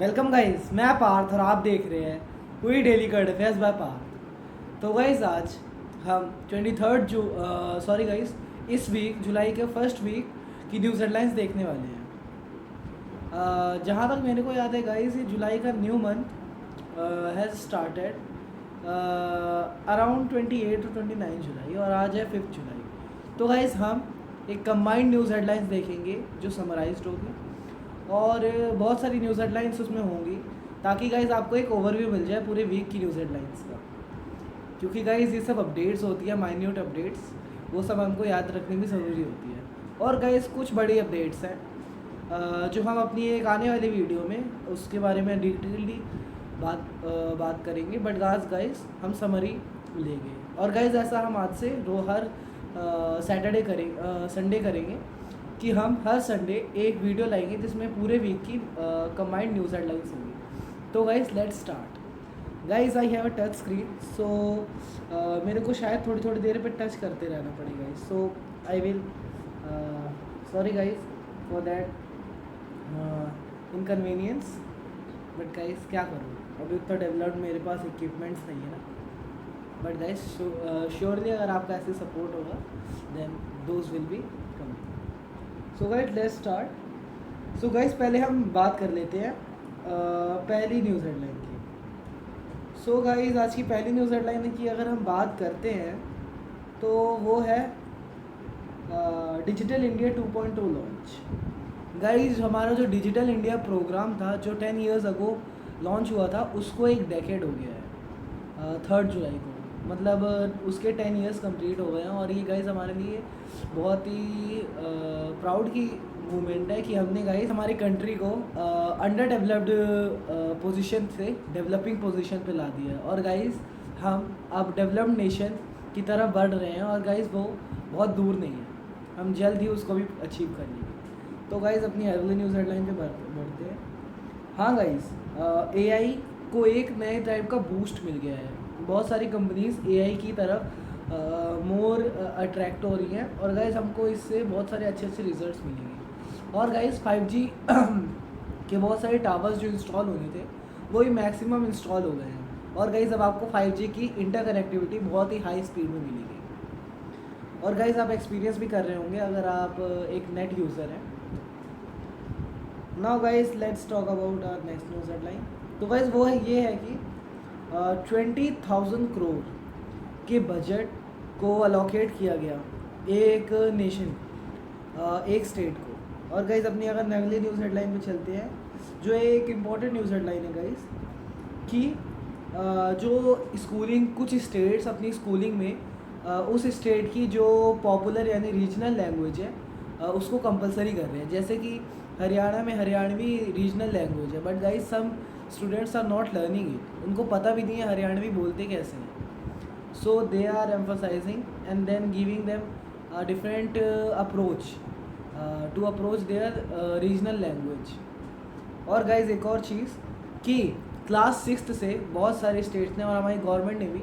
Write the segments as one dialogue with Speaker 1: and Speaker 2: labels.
Speaker 1: Welcome guys, मैं पार्थ और आप देख रहे हैं पूरी daily current affairs by Parth. तो गाइस आज हम 23 सॉरी गाइस, इस वीक जुलाई के फर्स्ट वीक की न्यूज़ हेडलाइंस देखने वाले हैं। जहाँ तक मेरे को याद है गाइस, ये जुलाई का new month has started around 28 to 29 जुलाई और आज है 5 जुलाई। तो गाइस हम एक कंबाइंड न्यूज़ हेडलाइंस देखेंगे जो समराइज्ड होगी और बहुत सारी न्यूज़ हेडलाइंस उसमें होंगी, ताकि गाइज़ आपको एक ओवरव्यू मिल जाए पूरे वीक की न्यूज़ हेडलाइंस का। क्योंकि गाइज़ ये सब अपडेट्स होती है, माइन्यूट अपडेट्स, वो सब हमको याद रखनी भी ज़रूरी होती है। और गाइज़ कुछ बड़ी अपडेट्स हैं जो हम अपनी एक आने वाली वीडियो में उसके बारे में डिटेलली बात करेंगे। बट गाइज़ हम समरी लेंगे और गाइज़ ऐसा हम आज से हर संडे करेंगे कि हम हर संडे एक वीडियो लाएंगे जिसमें पूरे वीक की कंबाइंड न्यूज़ हेडलाइंस होंगी। तो guys let's start. Guys I have a touch screen, so मेरे को शायद थोड़ी थोड़ी देर पे टच करते रहना पड़ेगा। So I will sorry guys for that inconvenience. But guys क्या करूँ, अभी उतना डेवलप्ड मेरे पास इक्विपमेंट्स नहीं है ना। बट गाइज़ श्योरली अगर आपका ऐसे सपोर्ट होगा then those will be coming. So guys let's start. So guys पहले हम बात कर लेते हैं पहली न्यूज़ हेडलाइन की। सो गाइस आज की पहली न्यूज़ हेडलाइन की अगर हम बात करते हैं तो वो है डिजिटल इंडिया 2.0 लॉन्च। गाइस हमारा जो डिजिटल इंडिया प्रोग्राम था जो 10 ईयर्स अगो लॉन्च हुआ था, उसको एक डेकेड हो गया है 3 जुलाई को। मतलब उसके 10 ईयर्स कंप्लीट हो गए हैं और ये गाइस हमारे लिए बहुत ही प्राउड की मूवमेंट है कि हमने गाइस हमारी कंट्री को अंडर डेवलप्ड पोजीशन से डेवलपिंग पोजीशन पे ला दिया है। और गाइस हम अब डेवलप्ड नेशन की तरफ बढ़ रहे हैं और गाइस वो बहुत दूर नहीं है, हम जल्द ही उसको भी अचीव कर लेंगे। तो गाइस अपनी अगली न्यूज़ हेडलाइन पे बढ़ते हैं। हाँ गाइस, एआई को एक नए टाइप का बूस्ट मिल गया है। बहुत सारी कंपनीज एआई की तरफ मोर अट्रैक्ट हो रही हैं और गाइस हमको इससे बहुत सारे अच्छे अच्छे रिजल्ट्स मिलेंगे। और गाइस 5G के बहुत सारे टावर्स जो इंस्टॉल होने थे वो ही मैक्सिमम इंस्टॉल हो गए हैं और गाइस अब आपको 5G की इंटरकनेक्टिविटी बहुत ही हाई स्पीड में मिलेगी। और गाइस आप एक्सपीरियंस भी कर रहे होंगे अगर आप एक नेट यूज़र हैं। Now guys let's talk about our next news headline. तो गाइस वो है ये है कि 20,000 करोड़ के बजट को अलोकेट किया गया एक नेशन, एक स्टेट को। और गाइज अपनी अगर अगली न्यूज़ हेडलाइन पे चलते हैं जो एक इम्पॉर्टेंट न्यूज़ हेडलाइन है गाइज कि जो स्कूलिंग, कुछ स्टेट्स अपनी स्कूलिंग में उस स्टेट की जो पॉपुलर यानी रीजनल लैंग्वेज है उसको कंपलसरी कर रहे हैं। जैसे कि हरियाणा में हरियाणवी रीजनल लैंग्वेज है, but guys some students are not learning it, उनको पता भी नहीं है हरियाणवी बोलते कैसे हैं। So they are emphasizing and then giving them a different approach to approach their regional language। और गाइज एक और चीज़ कि क्लास 6 से बहुत सारे स्टेट्स ने और हमारी गवर्नमेंट ने भी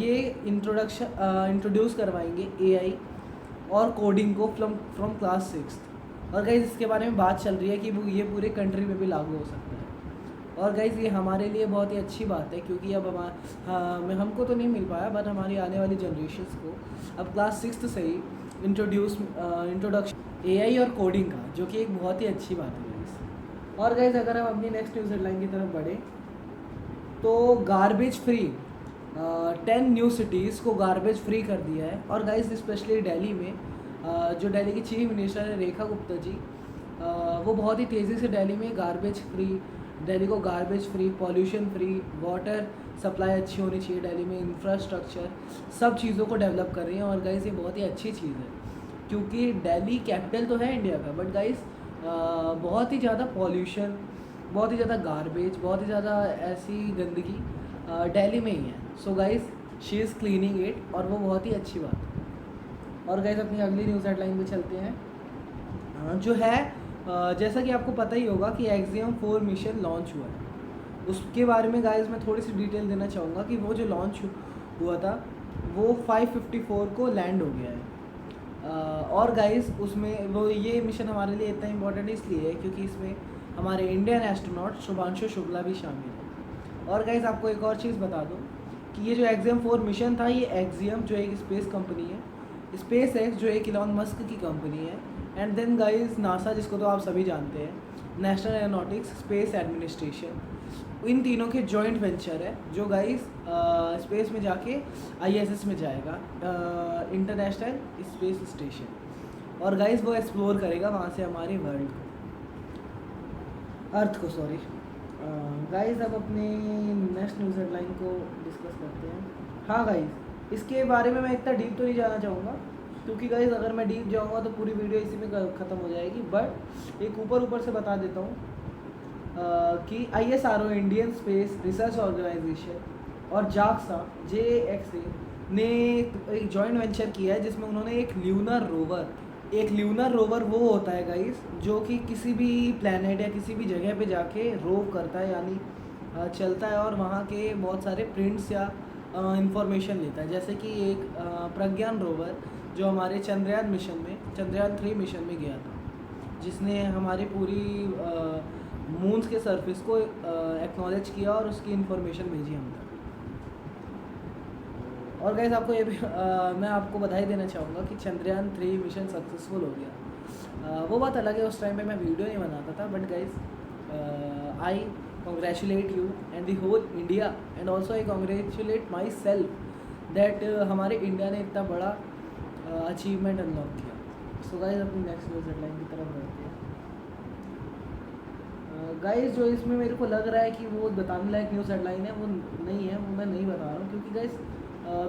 Speaker 1: ये इंट्रोड्यूस करवाएंगे एआई और कोडिंग को फ्रॉम क्लास 6। और गाइज इसके बारे में बात चल रही है कि वो ये पूरे कंट्री में भी लागू हो सकता है। और गाइज़ ये हमारे लिए बहुत ही अच्छी बात है क्योंकि अब हमको तो नहीं मिल पाया, बट हमारी आने वाली जनरेशन्स को अब क्लास 6 से ही इंट्रोडक्शन एआई और कोडिंग का, जो कि एक बहुत ही अच्छी बात है गाइज़। और गाइज़ अगर हम अपनी नेक्स्ट न्यूज़ हेडलाइन की तरफ बढ़ें तो गार्बेज फ्री 10 न्यू सिटीज़ को गार्बेज फ्री कर दिया है। और गाइज़ स्पेशली दिल्ली में जो दिल्ली की चीफ मिनिस्टर है रेखा गुप्ता जी, वो बहुत ही तेज़ी से दिल्ली में दिल्ली को garbage free, pollution free, water supply अच्छी होनी चाहिए दिल्ली में, इंफ्रास्ट्रक्चर, सब चीज़ों को डेवलप कर रही हैं। और गाइस ये बहुत ही अच्छी चीज़ है क्योंकि दिल्ली कैपिटल तो है इंडिया का, बट गाइस बहुत ही ज़्यादा पॉल्यूशन, बहुत ही ज़्यादा गार्बेज, बहुत ही ज़्यादा ऐसी गंदगी दिल्ली में ही है। So guys she is cleaning it और वो बहुत ही अच्छी बात है। और गाइस अपनी अगली न्यूज़ हेडलाइन पे चलते हैं जो है जैसा कि आपको पता ही होगा कि एक्सियम 4 मिशन लॉन्च हुआ है। उसके बारे में गाइस मैं थोड़ी सी डिटेल देना चाहूँगा कि वो जो लॉन्च हुआ था वो 554 को लैंड हो गया है। और गाइस उसमें वो ये मिशन हमारे लिए इतना इम्पोर्टेंट इसलिए है क्योंकि इसमें हमारे इंडियन एस्ट्रोनॉट शुभांशु शुक्ला भी शामिल है। और गाइस आपको एक और चीज़ बता दूं कि ये जो एक्सियम 4 मिशन था, ये एक्सियम जो एक स्पेस कंपनी है, स्पेस एक्स जो एक इलॉन मस्क की कंपनी है, एंड देन गाइस नासा, जिसको तो आप सभी जानते हैं, नेशनल एरोनॉटिक्स स्पेस एडमिनिस्ट्रेशन, इन तीनों के जॉइंट वेंचर है जो गाइस स्पेस में जाके ISS में जाएगा, इंटरनेशनल स्पेस स्टेशन। और गाइस वो एक्सप्लोर करेगा वहाँ से हमारे वर्ल्ड को, अर्थ को, सॉरी। गाइस अब अपने नेक्स्ट न्यूज़ हेडलाइन को डिस्कस करते हैं। हाँ गाइस, इसके बारे में मैं इतना डीप तो नहीं जाना चाहूँगा, क्योंकि गाइस अगर मैं डीप जाऊँगा तो पूरी वीडियो इसी में ख़त्म हो जाएगी। बट एक ऊपर से बता देता हूँ कि ISRO, Indian space research organisation, और JAXA JXA ने एक जॉइंट वेंचर किया है जिसमें उन्होंने एक ल्यूनर रोवर वो होता है गाइस जो कि किसी भी प्लैनेट या किसी भी जगह पे जाके रोव करता है, यानी चलता है और वहाँ के बहुत सारे प्रिंट्स या इंफॉर्मेशन लेता है। जैसे कि एक प्रज्ञान रोवर जो हमारे चंद्रयान 3 मिशन में गया था, जिसने हमारी पूरी मून्स के सरफेस को एक्नॉलेज किया और उसकी इन्फॉर्मेशन भेजी हम तक। और गाइस आपको ये भी मैं आपको बधाई देना चाहूँगा कि चंद्रयान 3 मिशन सक्सेसफुल हो गया। वो बात अलग है, उस टाइम पे मैं वीडियो नहीं बनाता था, but guys I congratulate you and the whole India, and also I congratulate myself that हमारे इंडिया ने इतना बड़ा अचीवमेंट अनलॉक किया। सो गाइस अपनी नेक्स्ट न्यूज़ हेडलाइन की तरफ बढ़ते हैं। गाइस जो इसमें मेरे को लग रहा है कि वो बताने लायक न्यूज़ हेडलाइन है, वो नहीं है, वो मैं नहीं बता रहा हूँ, क्योंकि गाइस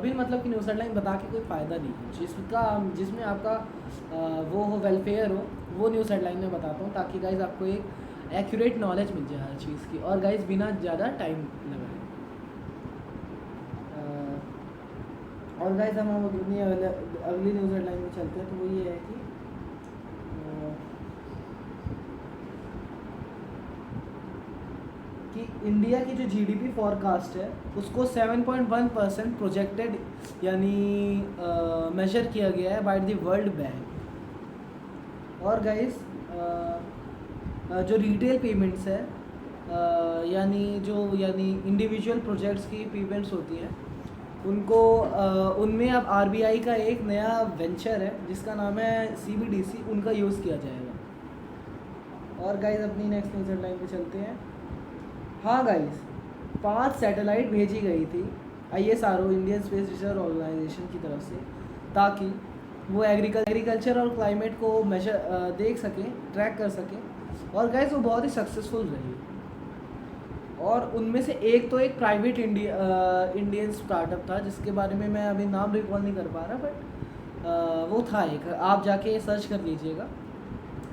Speaker 1: बिन मतलब की न्यूज़ हेडलाइन बता के कोई फ़ायदा नहीं है। जिसमें आपका वो हो, वेलफेयर हो, वो न्यूज़ हेडलाइन में बताता हूँ, ताकि गाइस आपको एक एक्यूरेट नॉलेज मिल जाए हर चीज़ की, और गाइस बिना ज़्यादा टाइम लगाए। और गाइस हम अपनी अगली न्यूज़ हेडलाइन में चलते हैं। तो वो ये है कि इंडिया की जो GDP फॉरकास्ट है उसको 7.1% प्रोजेक्टेड, यानी मेजर किया गया है बाय द वर्ल्ड बैंक। और गाइस जो रिटेल पेमेंट्स है, यानी इंडिविजुअल प्रोजेक्ट्स की पेमेंट्स होती हैं, उनको उनमें अब RBI का एक नया वेंचर है जिसका नाम है CBDC, उनका यूज़ किया जाएगा। और गाइस अपनी नेक्स्ट न्यूज़ हेडलाइन पे चलते हैं। हाँ गाइस, 5 सैटेलाइट भेजी गई थी ISRO, Indian space research organisation की तरफ से, ताकि वो एग्रीकल्चर और क्लाइमेट को मेजर देख सकें, ट्रैक कर सकें। और गाइस वो बहुत ही सक्सेसफुल रही। और उनमें से एक प्राइवेट इंडियन स्टार्टअप था, जिसके बारे में मैं अभी नाम रिकॉल नहीं कर पा रहा, बट वो था एक, आप जाके सर्च कर लीजिएगा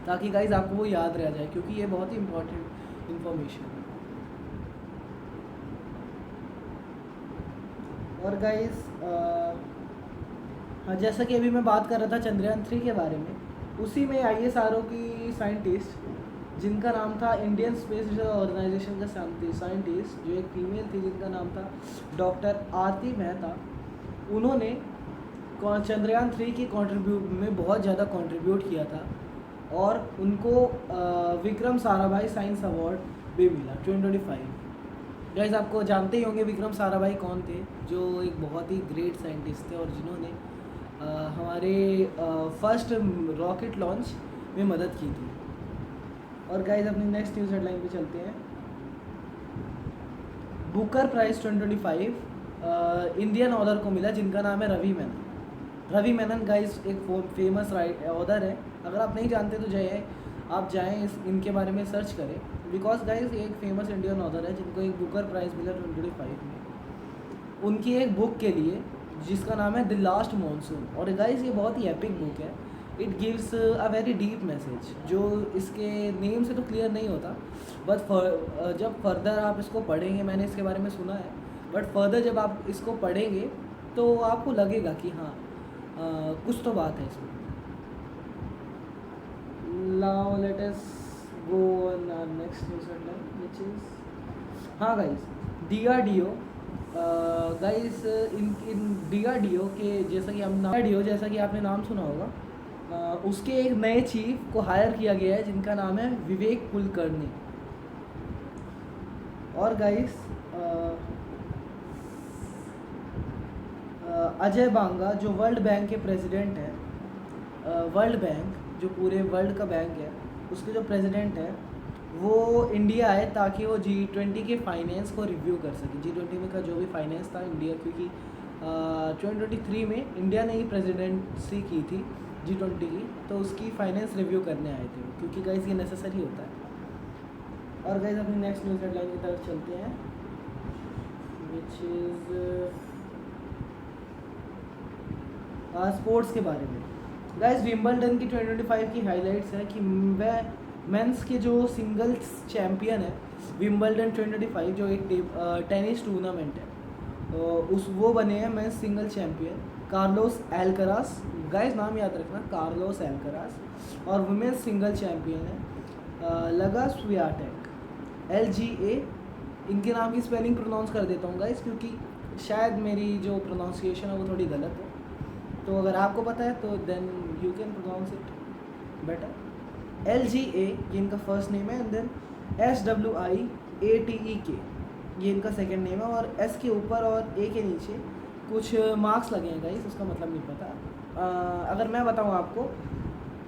Speaker 1: ताकि गाइस आपको वो याद रह जाए, क्योंकि ये बहुत ही इम्पोर्टेंट इन्फॉर्मेशन है। और गाइस जैसा कि अभी मैं बात कर रहा था चंद्रयान 3 के बारे में, उसी में ISRO की साइंटिस्ट, जिनका नाम था इंडियन स्पेस रिसर्च ऑर्गेनाइजेशन का साइंटिस्ट, जो एक फीमेल थी जिनका नाम था डॉक्टर आरती मेहता, उन्होंने चंद्रयान 3 की में बहुत ज़्यादा कंट्रीब्यूट किया था, और उनको विक्रम साराभाई साइंस अवार्ड भी मिला 2025। गाइस आपको जानते ही होंगे विक्रम साराभाई कौन थे, जो एक बहुत ही ग्रेट साइंटिस्ट थे और जिन्होंने हमारे फर्स्ट रॉकेट लॉन्च में मदद की थी। और गाइस अपनी नेक्स्ट न्यूज़ हेडलाइन पे चलते हैं। बुकर प्राइज़ 2025 इंडियन ऑथर को मिला, जिनका नाम है रवि मेनन। गाइस एक फेमस ऑथर है, अगर आप नहीं जानते तो आप जाएँ इनके बारे में सर्च करें, बिकॉज गाइस एक फेमस इंडियन ऑथर है जिनको एक बुकर प्राइज़ मिला 2025 में, उनकी एक बुक के लिए जिसका नाम है द लास्ट मॉनसून। और गाइस ये बहुत ही एपिक बुक है, it gives a very deep message, जो इसके नेम से तो क्लियर नहीं होता, बट जब फर्दर आप इसको पढ़ेंगे, मैंने इसके बारे में सुना है, बट फर्दर जब आप इसको पढ़ेंगे तो आपको लगेगा कि हाँ कुछ तो बात है इसमें। Now let us go on next news headline, which is हाँ गाइस, DRDO गाइस इन DRDO के जैसा कि आपने नाम सुना होगा, उसके एक नए चीफ को हायर किया गया है जिनका नाम है विवेक कुलकर्णी। और गाइस अजय बांगा जो वर्ल्ड बैंक के प्रेसिडेंट हैं, वर्ल्ड बैंक जो पूरे वर्ल्ड का बैंक है उसके जो प्रेसिडेंट है वो इंडिया आए ताकि वो G20 के फाइनेंस को रिव्यू कर सके। G20 में का जो भी फाइनेंस था इंडिया, क्योंकि 2023 में इंडिया ने ही प्रेसिडेंसी की थी G20 की, तो उसकी फाइनेंस रिव्यू करने आए थे क्योंकि गाइस ये नेसेसरी होता है। और गाइस अपनी नेक्स्ट न्यूज़ हेडलाइन की तरफ चलते हैं, विच इज़ स्पोर्ट्स के बारे में। गाइस विंबलडन की 2025 की हाइलाइट्स है कि वह मेंस के जो सिंगल्स चैम्पियन है विंबलडन 2025 जो एक टेनिस टूर्नामेंट है, उस वो बने हैं men's single champion Carlos Alcaraz. Guys नाम याद रखना, कार्लोस एल्करास। और वुमेंस सिंगल चैम्पियन है लगा स्वियाटेक, LGA। इनके नाम की स्पेलिंग प्रोनाउंस कर देता हूँ गाइस क्योंकि शायद मेरी जो प्रोनाउंसिएशन है वो थोड़ी गलत है, तो अगर आपको पता है तो then you can pronounce it better. LGA ये इनका फर्स्ट नेम है, एंड देन SWIATEK ये इनका सेकंड नेम है, और S के ऊपर और A के नीचे कुछ मार्क्स लगे हैं गाइस, उसका मतलब नहीं पता। अगर मैं बताऊँ आपको,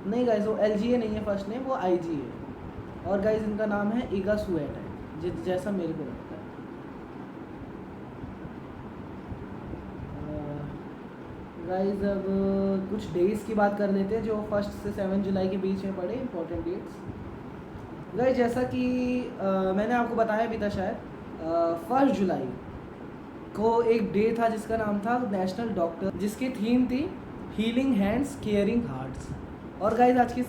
Speaker 1: नहीं गाइस वो LGA नहीं है फर्स्ट नेम, वो IG है। और गाइस इनका नाम है ईगा स्वेट है जैसा मेरे को लगता है। गाइस अब कुछ डेट्स की बात कर लेते हैं जो 1 से 7 जुलाई के बीच में पड़े, इंपॉर्टेंट डेट्स। गाइस जैसा कि मैंने आपको बताया भी था शायद 1 जुलाई को एक डे था जिसका नाम था नेशनल डॉक्टर, जिसकी थीम थी हीलिंग हैंड्स केयरिंग हार्ट्स। और गाइस आज की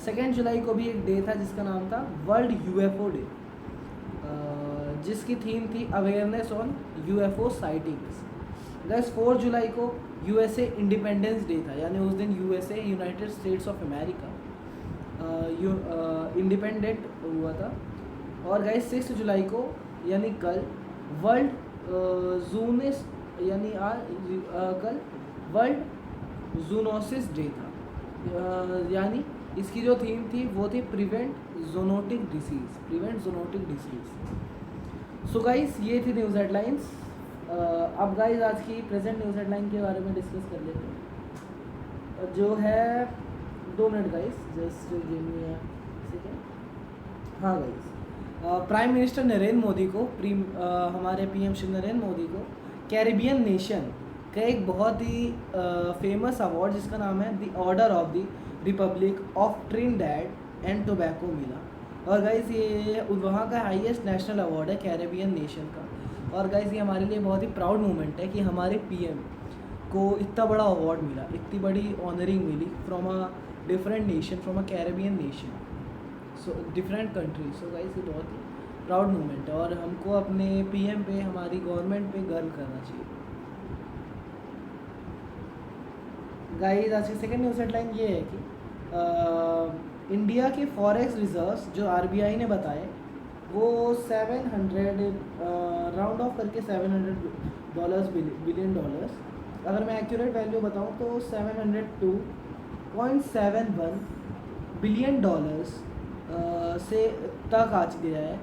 Speaker 1: 2 जुलाई को भी एक डे था जिसका नाम था वर्ल्ड UFO डे, जिसकी थीम थी awareness on UFO sightings. Guys 4 जुलाई को USA इंडिपेंडेंस डे था, यानी उस दिन USA United states of America independent हुआ था। और गाइस 6 जुलाई को यानी कल वर्ल्ड जूनिस यानी कल वर्ल्ड जूनोसिस डे था, यानी इसकी जो थीम थी वो थी प्रिवेंट जोनोटिक डिसीज़। सो गाइस ये थी न्यूज़ हेडलाइंस। अब गाइस आज की प्रेजेंट न्यूज़ हेडलाइन के बारे में डिस्कस कर लेते हैं, जो है 2 minute guys, just give me a second. हाँ guys prime minister Narendra Modi को हमारे PM श्री नरेंद्र मोदी को कैरिबियन नेशन का एक बहुत ही फेमस अवार्ड जिसका नाम है the order of the Republic of Trinidad and tobacco मिला। और गाइस ये वहाँ का हाईएस्ट नेशनल अवार्ड है कैरिबियन नेशन का। और गाइस ये हमारे लिए बहुत ही प्राउड मोमेंट है कि हमारे PM को इतना बड़ा अवार्ड मिला, इतनी बड़ी ऑनरिंग मिली from a different nation, from a Caribbean nation, so different country. So guys ये बहुत ही प्राउड मोमेंट है और हमको अपने PM पे, हमारी गवर्नमेंट पे गर्व करना चाहिए। गाइस आज की सेकेंड न्यूज़ हेडलाइन ये है कि इंडिया के फॉरेक्स रिजर्व्स जो RBI ने बताए वो 700 राउंड ऑफ करके $700 बिलियन डॉलर्स, अगर मैं एक्यूरेट वैल्यू बताऊं तो 702.71 बिलियन डॉलर्स से तक आ गया है।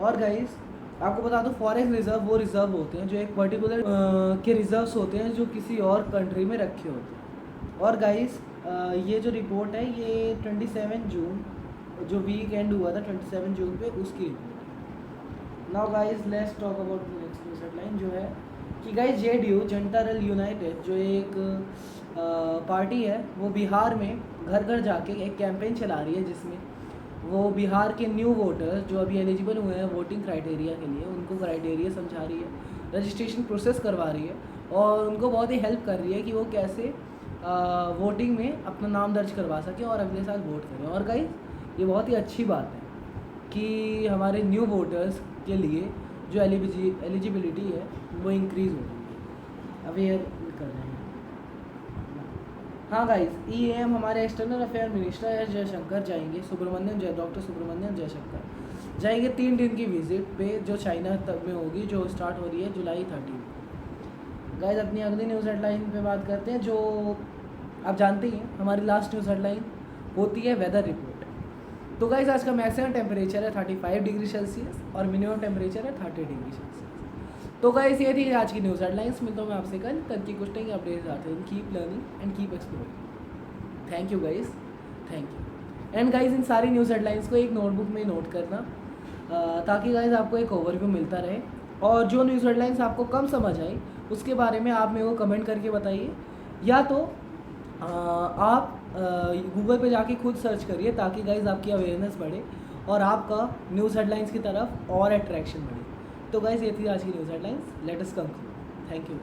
Speaker 1: और गाइस आपको बता दो फॉरेक्स रिजर्व वो रिजर्व होते हैं जो एक पर्टिकुलर के रिजर्व्स होते हैं जो किसी और कंट्री में रखे होते हैं। और गाइस ये जो रिपोर्ट है ये 27 जून जो वीकेंड हुआ था 27 जून पे उसकी report. Now guys let's talk about the next news headline जो है कि guys JDU Janata Dal United जो एक पार्टी है वो बिहार में घर घर जाके एक कैंपेन चला रही है जिसमें वो बिहार के न्यू वोटर्स जो अभी एलिजिबल हुए हैं वोटिंग क्राइटेरिया के लिए उनको क्राइटेरिया समझा रही है, रजिस्ट्रेशन प्रोसेस करवा रही है और उनको बहुत ही हेल्प कर रही है कि वो कैसे वोटिंग में अपना नाम दर्ज करवा सकें और अगले साल वोट करें। और गाइस ये बहुत ही अच्छी बात है कि हमारे न्यू वोटर्स के लिए जो एलिजिबिलिटी है वो इंक्रीज़ हो रही है, अवेयर कर रहे हैं। हाँ गाइस EAM हमारे external affair minister S Jaishankar जाएंगे, डॉक्टर सुब्रमण्यम जयशंकर जाएंगे 3 दिन की विजिट पे जो चाइना तक में होगी, जो स्टार्ट हो रही है जुलाई 13। गाइस अपनी अगली न्यूज़ हेडलाइन पे बात करते हैं जो आप जानते ही हैं हमारी लास्ट न्यूज़ हेडलाइन होती है वेदर रिपोर्ट। तो गाइस आज का मैक्सिमम टेम्परेचर है 35 डिग्री सेल्सियस और मिनिमम टेम्परेचर है 30 डिग्री सेल्सियस। तो गाइस ये थी आज की न्यूज़ हेडलाइंस। मिलता हूँ मैं आपसे कल की कुछ नहीं अपडेट्स आते हैं। Keep learning and keep exploring. Thank you guys, thank you. And guys in सारी न्यूज़ हेडलाइंस को एक नोटबुक में नोट करना ताकि गाइस आपको एक ओवरव्यू मिलता रहे। और जो न्यूज़ हेडलाइंस आपको कम समझ आई उसके बारे में आप मेरे को कमेंट करके बताइए, या तो आप गूगल पे जाके खुद सर्च करिए ताकि गाइस आपकी अवेयरनेस बढ़े और आपका न्यूज़ हेडलाइंस की तरफ और अट्रैक्शन बढ़े। तो गाइस ये थी आज की news headlines. Let us conclude. Thank you.